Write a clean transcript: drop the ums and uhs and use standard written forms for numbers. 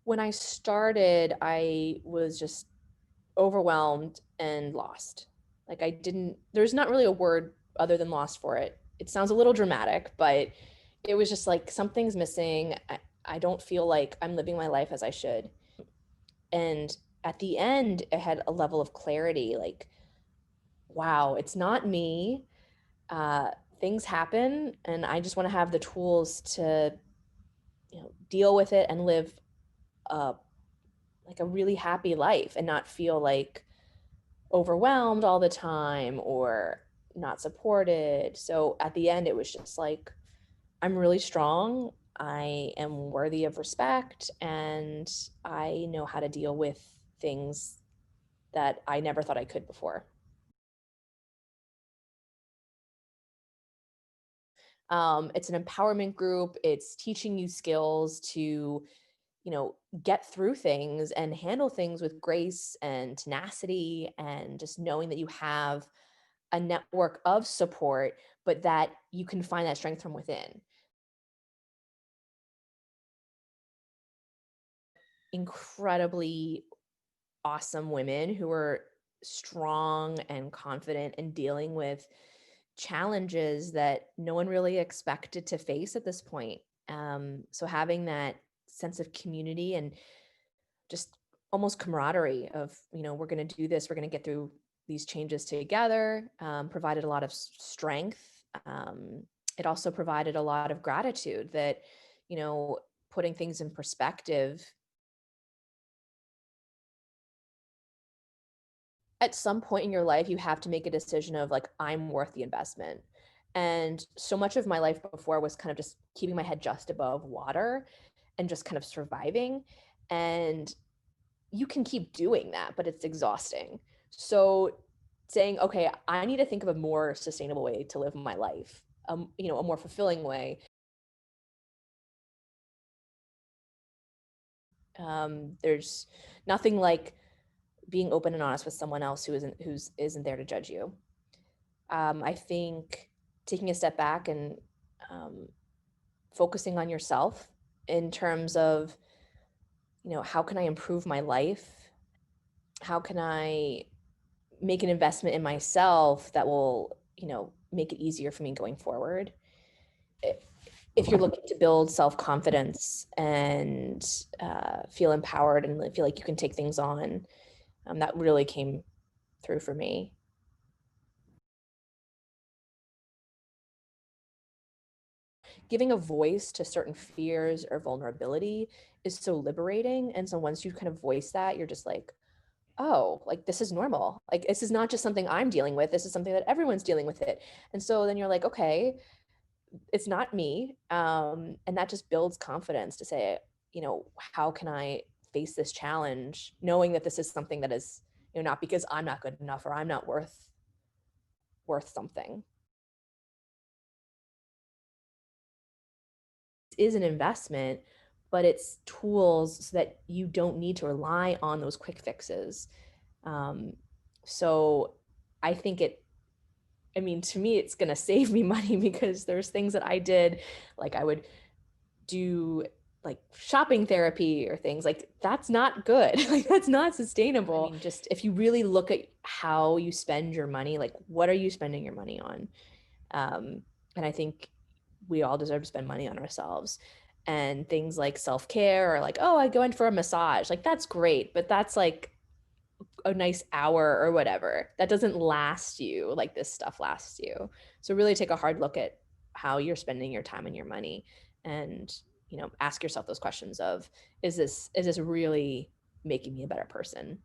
When I started, I was just overwhelmed and lost. Like there's not really a word other than lost for it. It sounds a little dramatic, but it was just like something's missing. I don't feel like I'm living my life as I should. And at the end, it had a level of clarity like, wow, it's not me. Uh, Things happen, and I just want to have the tools to, deal with it and live a like a really happy life and not feel like overwhelmed all the time or not supported. So at the end, it was just like, I'm really strong. I am worthy of respect, and I know how to deal with things that I never thought I could before. It's an empowerment group. It's teaching you skills to, get through things and handle things with grace and tenacity, and just knowing that you have a network of support, but that you can find that strength from within. Incredibly awesome women who are strong and confident in dealing with challenges that no one really expected to face at this point. So having that sense of community and just almost camaraderie of, we're going to do this, we're going to get through these changes together, provided a lot of strength. It also provided a lot of gratitude that, you know, putting things in perspective, at some point in your life, you have to make a decision of like, I'm worth the investment. And so much of my life before was kind of just keeping my head just above water and just kind of surviving. And you can keep doing that, but it's exhausting. So saying, okay, I need to think of a more sustainable way to live my life, a more fulfilling way. There's nothing like being open and honest with someone else who isn't there to judge you. I think taking a step back and um, focusing on yourself in terms of, how can I improve my life? How can I make an investment in myself that will, make it easier for me going forward? If you're looking to build self-confidence and feel empowered and feel like you can take things on, that really came through for me. Giving a voice to certain fears or vulnerability is so liberating. And so once you kind of voice that, you're just like, oh, like this is normal. Like this is not just something I'm dealing with. This is something that everyone's dealing with it. And so then you're like, okay, it's not me. And that just builds confidence to say, how can I face this challenge, knowing that this is something that is, not because I'm not good enough or I'm not worth something. It is an investment, but it's tools so that you don't need to rely on those quick fixes. Um, so I think I mean, to me, it's going to save me money because there's things that I did, like I would do like shopping therapy or things like that's not good. Like that's not sustainable. I mean, just if you really look at how you spend your money, like what are you spending your money on? Um, and I think we all deserve to spend money on ourselves. And things like self-care or like, oh, I go in for a massage. Like that's great, but that's like a nice hour or whatever. That doesn't last you like this stuff lasts you. So really take a hard look at how you're spending your time and your money, and ask yourself those questions of, is this really making me a better person?